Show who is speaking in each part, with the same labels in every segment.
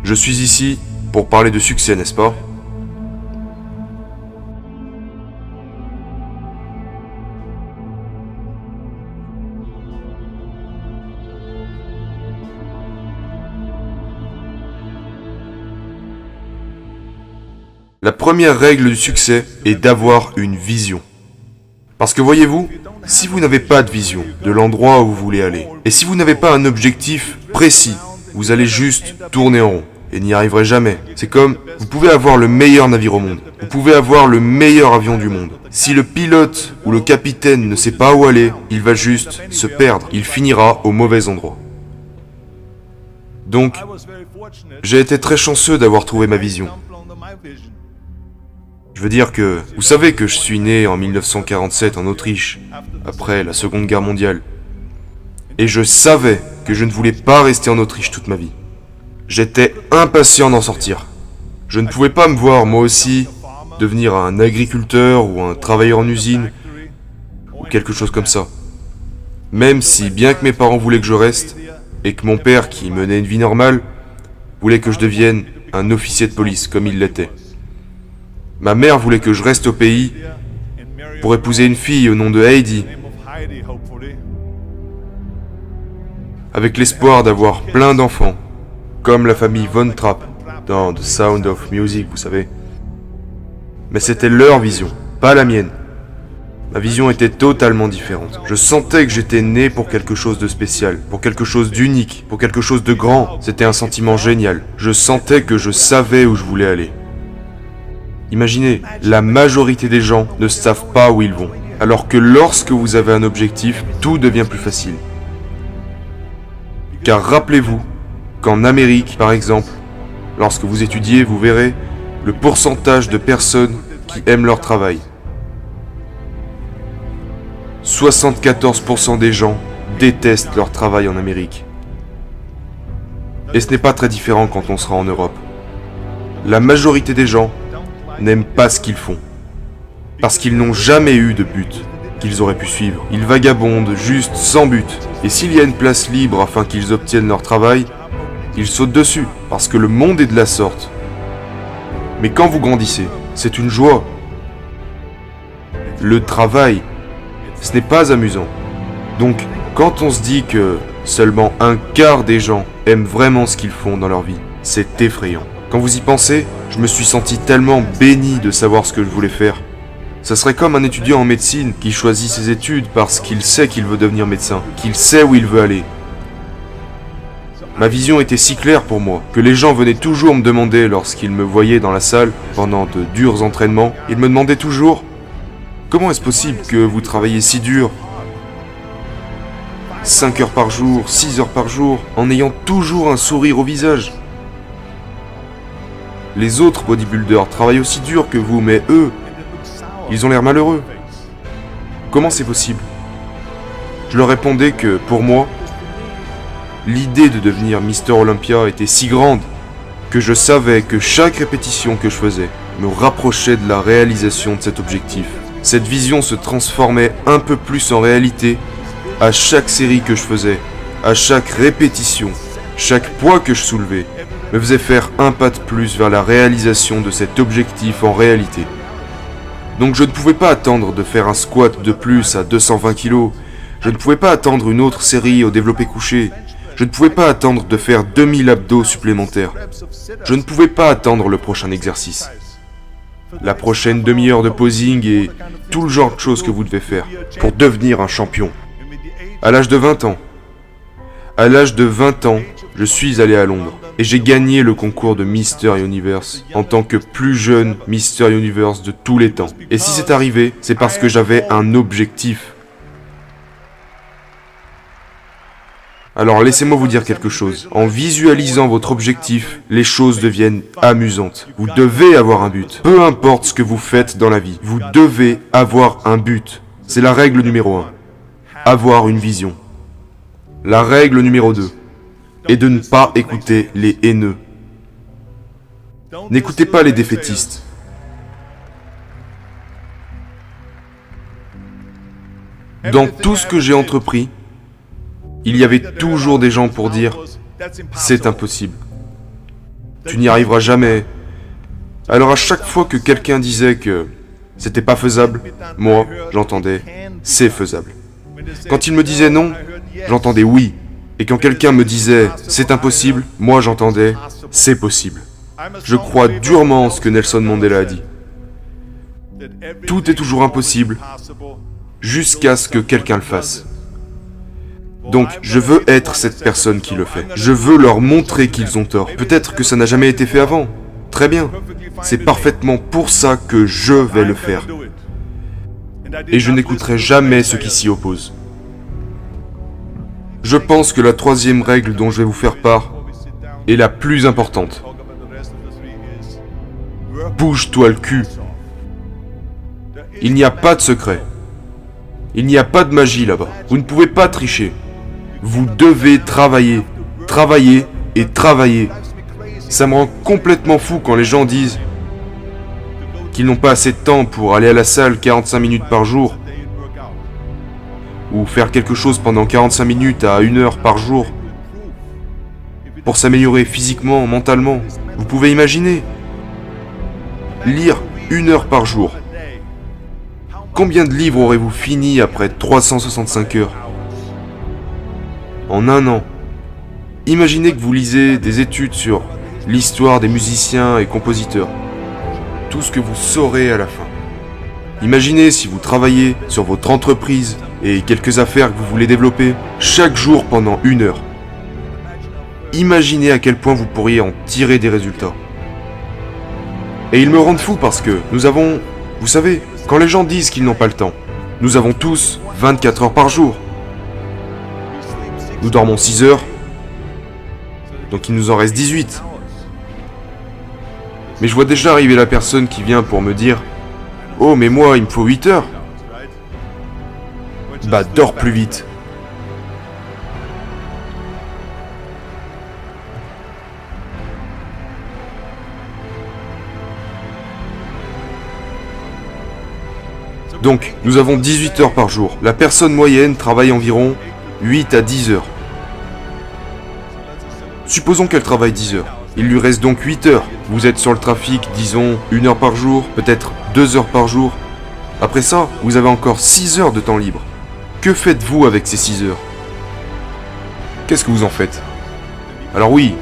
Speaker 1: Je suis ici pour parler de succès, n'est-ce pas? La première règle du succès est d'avoir une vision. Parce que voyez-vous, si vous n'avez pas de vision de l'endroit où vous voulez aller, et si vous n'avez pas un objectif précis, vous allez juste tourner en rond et n'y arriverez jamais. C'est comme, vous pouvez avoir le meilleur navire au monde, vous pouvez avoir le meilleur avion du monde. Si le pilote ou le capitaine ne sait pas où aller, il va juste se perdre, il finira au mauvais endroit. Donc, j'ai été très chanceux d'avoir trouvé ma vision. Je veux dire que, vous savez que je suis né en 1947 en Autriche, après la Seconde Guerre mondiale. Et je savais que je ne voulais pas rester en Autriche toute ma vie. J'étais impatient d'en sortir. Je ne pouvais pas me voir, moi aussi, devenir un agriculteur ou un travailleur en usine, ou quelque chose comme ça. Même si, bien que mes parents voulaient que je reste, et que mon père, qui menait une vie normale, voulait que je devienne un officier de police, comme il l'était. Ma mère voulait que je reste au pays pour épouser une fille au nom de Heidi, avec l'espoir d'avoir plein d'enfants, comme la famille Von Trapp dans The Sound of Music, vous savez. Mais c'était leur vision, pas la mienne. Ma vision était totalement différente. Je sentais que j'étais né pour quelque chose de spécial, pour quelque chose d'unique, pour quelque chose de grand. C'était un sentiment génial. Je sentais que je savais où je voulais aller. Imaginez, la majorité des gens ne savent pas où ils vont. Alors que lorsque vous avez un objectif, tout devient plus facile. Car rappelez-vous qu'en Amérique, par exemple, lorsque vous étudiez, vous verrez le pourcentage de personnes qui aiment leur travail. 74% des gens détestent leur travail en Amérique. Et ce n'est pas très différent quand on sera en Europe. La majorité des gens n'aiment pas ce qu'ils font. Parce qu'ils n'ont jamais eu de but qu'ils auraient pu suivre. Ils vagabondent juste sans but. Et s'il y a une place libre afin qu'ils obtiennent leur travail, ils sautent dessus. Parce que le monde est de la sorte. Mais quand vous grandissez, c'est une joie. Le travail, ce n'est pas amusant. Donc, quand on se dit que seulement un quart des gens aiment vraiment ce qu'ils font dans leur vie, c'est effrayant. Quand vous y pensez, je me suis senti tellement béni de savoir ce que je voulais faire. Ça serait comme un étudiant en médecine qui choisit ses études parce qu'il sait qu'il veut devenir médecin, qu'il sait où il veut aller. Ma vision était si claire pour moi que les gens venaient toujours me demander lorsqu'ils me voyaient dans la salle pendant de durs entraînements. Ils me demandaient toujours « Comment est-ce possible que vous travaillez si dur 5 heures par jour, 6 heures par jour, en ayant toujours un sourire au visage ?» Les autres bodybuilders travaillent aussi dur que vous, mais eux, ils ont l'air malheureux. Comment c'est possible? Je leur répondais que, pour moi, l'idée de devenir Mister Olympia était si grande que je savais que chaque répétition que je faisais me rapprochait de la réalisation de cet objectif. Cette vision se transformait un peu plus en réalité à chaque série que je faisais, à chaque répétition, chaque poids que je soulevais, me faisait faire un pas de plus vers la réalisation de cet objectif en réalité. Donc je ne pouvais pas attendre de faire un squat de plus à 220 kg, je ne pouvais pas attendre une autre série au développé couché, je ne pouvais pas attendre de faire 2000 abdos supplémentaires, je ne pouvais pas attendre le prochain exercice, la prochaine demi-heure de posing et tout le genre de choses que vous devez faire pour devenir un champion. À l'âge de 20 ans, je suis allé à Londres et j'ai gagné le concours de Mister Universe en tant que plus jeune Mister Universe de tous les temps. Et si c'est arrivé, c'est parce que j'avais un objectif. Alors laissez-moi vous dire quelque chose. En visualisant votre objectif, les choses deviennent amusantes. Vous devez avoir un but. Peu importe ce que vous faites dans la vie, vous devez avoir un but. C'est la règle numéro 1. Avoir une vision. La règle numéro 2 est de ne pas écouter les haineux. N'écoutez pas les défaitistes. Dans tout ce que j'ai entrepris, il y avait toujours des gens pour dire « c'est impossible ». tu n'y arriveras jamais. Alors à chaque fois que quelqu'un disait que c'était pas faisable, moi, j'entendais c'est faisable. Quand il me disait non, j'entendais oui. Et quand quelqu'un me disait c'est impossible, moi j'entendais c'est possible. Je crois durement en ce que Nelson Mandela a dit. Tout est toujours impossible jusqu'à ce que quelqu'un le fasse. Donc, je veux être cette personne qui le fait. Je veux leur montrer qu'ils ont tort. Peut-être que ça n'a jamais été fait avant. Très bien. C'est parfaitement pour ça que je vais le faire. Et je n'écouterai jamais ceux qui s'y opposent. Je pense que la troisième règle dont je vais vous faire part est la plus importante. Bouge-toi le cul. Il n'y a pas de secret. Il n'y a pas de magie là-bas. Vous ne pouvez pas tricher. Vous devez travailler, travailler et travailler. Ça me rend complètement fou quand les gens disent qu'ils n'ont pas assez de temps pour aller à la salle 45 minutes par jour ou faire quelque chose pendant 45 minutes à 1 heure par jour pour s'améliorer physiquement, mentalement. Vous pouvez imaginer lire 1 heure par jour. Combien de livres aurez-vous fini après 365 heures? En 1 an. Imaginez que vous lisez des études sur l'histoire des musiciens et compositeurs. Tout ce que vous saurez à la fin. Imaginez si vous travaillez sur votre entreprise et quelques affaires que vous voulez développer chaque jour pendant 1 heure. Imaginez à quel point vous pourriez en tirer des résultats. Et ils me rendent fou parce que nous avons, vous savez, quand les gens disent qu'ils n'ont pas le temps, nous avons tous 24 heures par jour. Nous dormons 6 heures, donc il nous en reste 18. Mais je vois déjà arriver la personne qui vient pour me dire « Oh, mais moi, il me faut 8 heures !» Bah, dors plus vite. Donc, nous avons 18 heures par jour. La personne moyenne travaille environ 8 à 10 heures. Supposons qu'elle travaille 10 heures. Il lui reste donc 8 heures. Vous êtes sur le trafic, disons, 1 heure par jour, peut-être 2 heures par jour. Après ça, vous avez encore 6 heures de temps libre. Que faites-vous avec ces 6 heures? Qu'est-ce que vous en faites? Alors oui,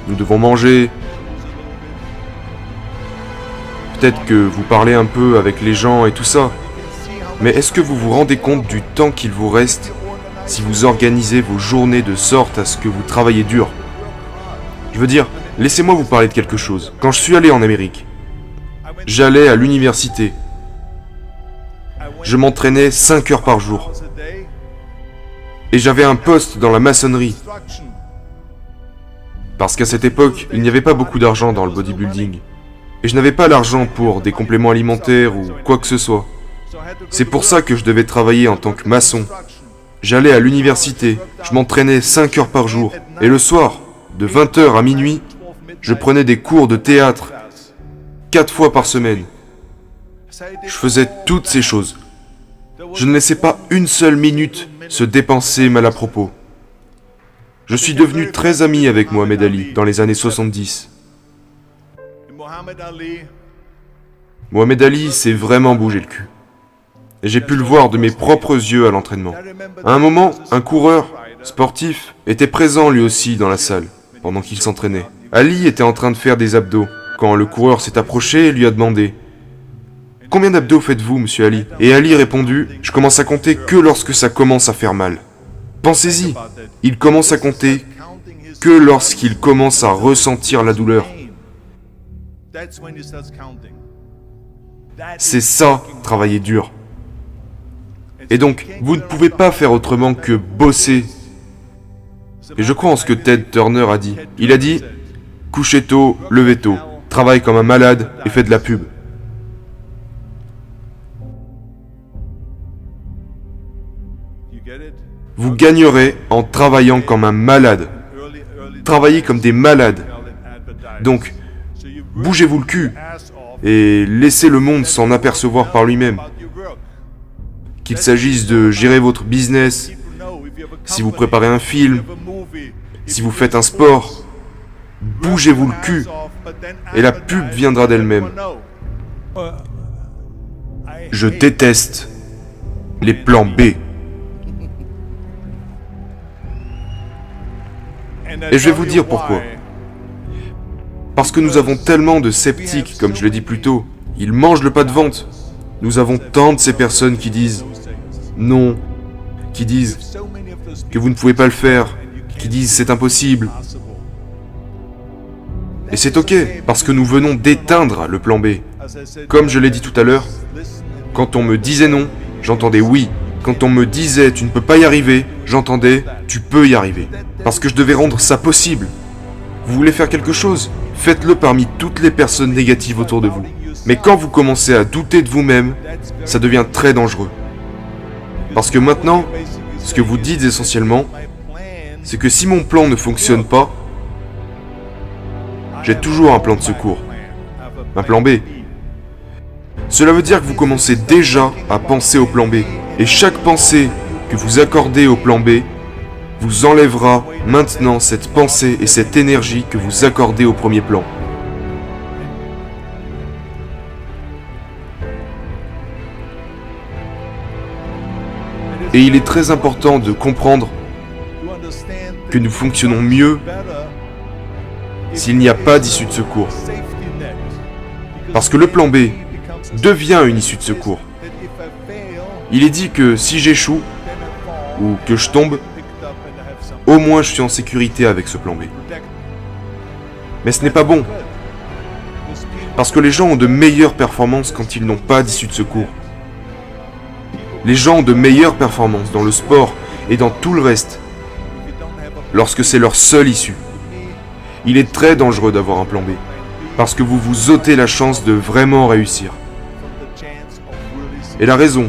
Speaker 1: nous devons manger. Peut-être que vous parlez un peu avec les gens et tout ça. Mais est-ce que vous vous rendez compte du temps qu'il vous reste si vous organisez vos journées de sorte à ce que vous travaillez dur? Je veux dire, laissez-moi vous parler de quelque chose. Quand je suis allé en Amérique, j'allais à l'université. Je m'entraînais 5 heures par jour. Et j'avais un poste dans la maçonnerie. Parce qu'à cette époque, il n'y avait pas beaucoup d'argent dans le bodybuilding. Et je n'avais pas l'argent pour des compléments alimentaires ou quoi que ce soit. C'est pour ça que je devais travailler en tant que maçon. J'allais à l'université, je m'entraînais 5 heures par jour. Et le soir, de 20h à minuit, je prenais des cours de théâtre 4 fois par semaine. Je faisais toutes ces choses. Je ne laissais pas une seule minute se dépenser mal à propos. Je suis devenu très ami avec Mohamed Ali dans les années 70. Mohamed Ali s'est vraiment bougé le cul. Et j'ai pu le voir de mes propres yeux à l'entraînement. À un moment, un coureur sportif était présent lui aussi dans la salle, pendant qu'il s'entraînait. Ali était en train de faire des abdos, quand le coureur s'est approché et lui a demandé « Combien d'abdos faites-vous, monsieur Ali ?» Et Ali répondu « Je commence à compter que lorsque ça commence à faire mal. » Pensez-y, il commence à compter que lorsqu'il commence à ressentir la douleur. C'est ça, travailler dur. Et donc, vous ne pouvez pas faire autrement que bosser. Et je crois en ce que Ted Turner a dit. Il a dit « Couchez tôt, levez tôt, travaille comme un malade et fais de la pub. » Vous gagnerez en travaillant comme un malade. Travaillez comme des malades. Donc, bougez-vous le cul et laissez le monde s'en apercevoir par lui-même. Qu'il s'agisse de gérer votre business, si vous préparez un film, si vous faites un sport, bougez-vous le cul et la pub viendra d'elle-même. Je déteste les plans B. Et je vais vous dire pourquoi. Parce que nous avons tellement de sceptiques, comme je l'ai dit plus tôt. Ils mangent le pas de vente. Nous avons tant de ces personnes qui disent non, qui disent que vous ne pouvez pas le faire, qui disent c'est impossible. Et c'est ok, parce que nous venons d'éteindre le plan B. Comme je l'ai dit tout à l'heure, quand on me disait non, j'entendais oui. Quand on me disait tu ne peux pas y arriver, j'entendais tu peux y arriver. Parce que je devais rendre ça possible. Vous voulez faire quelque chose? Faites-le parmi toutes les personnes négatives autour de vous. Mais quand vous commencez à douter de vous-même, ça devient très dangereux. Parce que maintenant, ce que vous dites essentiellement, c'est que si mon plan ne fonctionne pas, j'ai toujours un plan de secours. Un plan B. Cela veut dire que vous commencez déjà à penser au plan B. Et chaque pensée que vous accordez au plan B vous enlèvera maintenant cette pensée et cette énergie que vous accordez au premier plan. Et il est très important de comprendre que nous fonctionnons mieux s'il n'y a pas d'issue de secours. Parce que le plan B devient une issue de secours. Il est dit que si j'échoue, ou que je tombe, au moins je suis en sécurité avec ce plan B. Mais ce n'est pas bon. Parce que les gens ont de meilleures performances quand ils n'ont pas d'issue de secours. Les gens ont de meilleures performances dans le sport et dans tout le reste lorsque c'est leur seule issue. Il est très dangereux d'avoir un plan B, parce que vous vous ôtez la chance de vraiment réussir. Et la raison,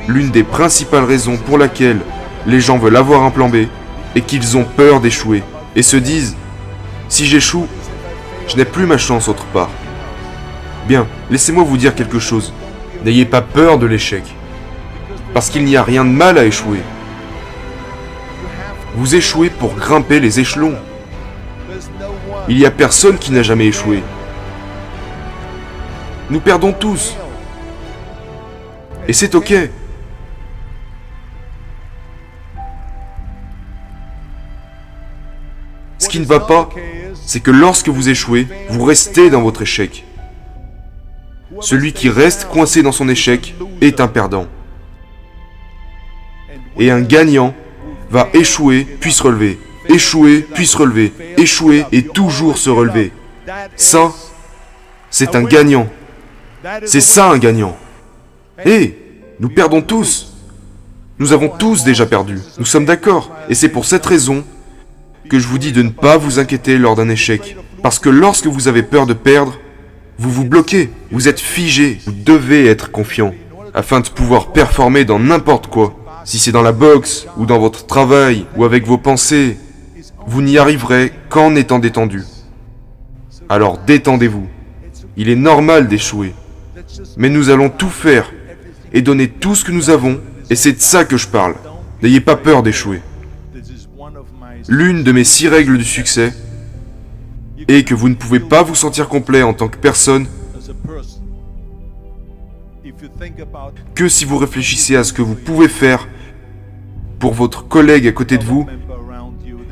Speaker 1: l'une des principales raisons pour laquelle les gens veulent avoir un plan B, est qu'ils ont peur d'échouer, et se disent « Si j'échoue, je n'ai plus ma chance autre part. » Bien, laissez-moi vous dire quelque chose. N'ayez pas peur de l'échec, parce qu'il n'y a rien de mal à échouer. Vous échouez pour grimper les échelons. Il n'y a personne qui n'a jamais échoué. Nous perdons tous. Et c'est ok. Ce qui ne va pas, c'est que lorsque vous échouez, vous restez dans votre échec. Celui qui reste coincé dans son échec est un perdant. Et un gagnant va échouer puis se relever, échouer puis se relever, échouer et toujours se relever. Ça, c'est un gagnant. C'est ça un gagnant. Et nous perdons tous. Nous avons tous déjà perdu. Nous sommes d'accord. Et c'est pour cette raison que je vous dis de ne pas vous inquiéter lors d'un échec. Parce que lorsque vous avez peur de perdre, vous vous bloquez. Vous êtes figé. Vous devez être confiant afin de pouvoir performer dans n'importe quoi. Si c'est dans la boxe, ou dans votre travail, ou avec vos pensées, vous n'y arriverez qu'en étant détendu. Alors détendez-vous. Il est normal d'échouer. Mais nous allons tout faire et donner tout ce que nous avons, et c'est de ça que je parle. N'ayez pas peur d'échouer. L'une de mes 6 règles du succès est que vous ne pouvez pas vous sentir complet en tant que personne que si vous réfléchissez à ce que vous pouvez faire pour votre collègue à côté de vous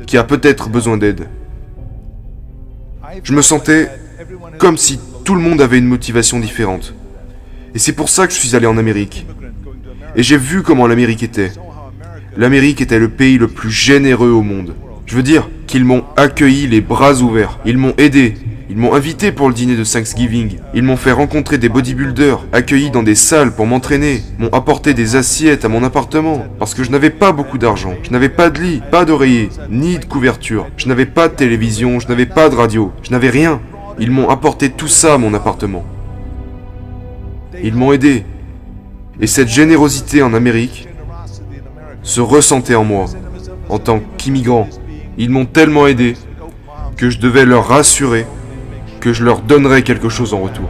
Speaker 1: qui a peut-être besoin d'aide. Je me sentais comme si tout le monde avait une motivation différente. Et c'est pour ça que je suis allé en Amérique. Et j'ai vu comment l'Amérique était. L'Amérique était le pays le plus généreux au monde. Je veux dire qu'ils m'ont accueilli les bras ouverts. Ils m'ont aidé. Ils m'ont invité pour le dîner de Thanksgiving. Ils m'ont fait rencontrer des bodybuilders, accueilli dans des salles pour m'entraîner, m'ont apporté des assiettes à mon appartement, parce que je n'avais pas beaucoup d'argent. Je n'avais pas de lit, pas d'oreiller, ni de couverture. Je n'avais pas de télévision, je n'avais pas de radio, je n'avais rien. Ils m'ont apporté tout ça à mon appartement. Ils m'ont aidé. Et cette générosité en Amérique se ressentait en moi, en tant qu'immigrant. Ils m'ont tellement aidé que je devais leur rassurer que je leur donnerais quelque chose en retour.